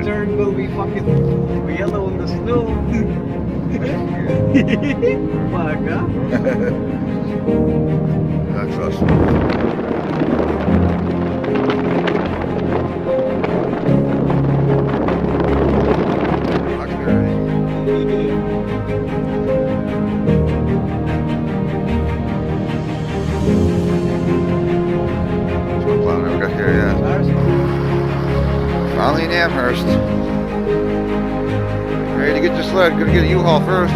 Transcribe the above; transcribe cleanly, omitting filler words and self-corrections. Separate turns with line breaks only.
stern will be fucking yellow in the snow. Baga.
That's awesome. Snowplow never got here yet. Finally in Amherst. Ready to get your sled. Gonna get a U-Haul first.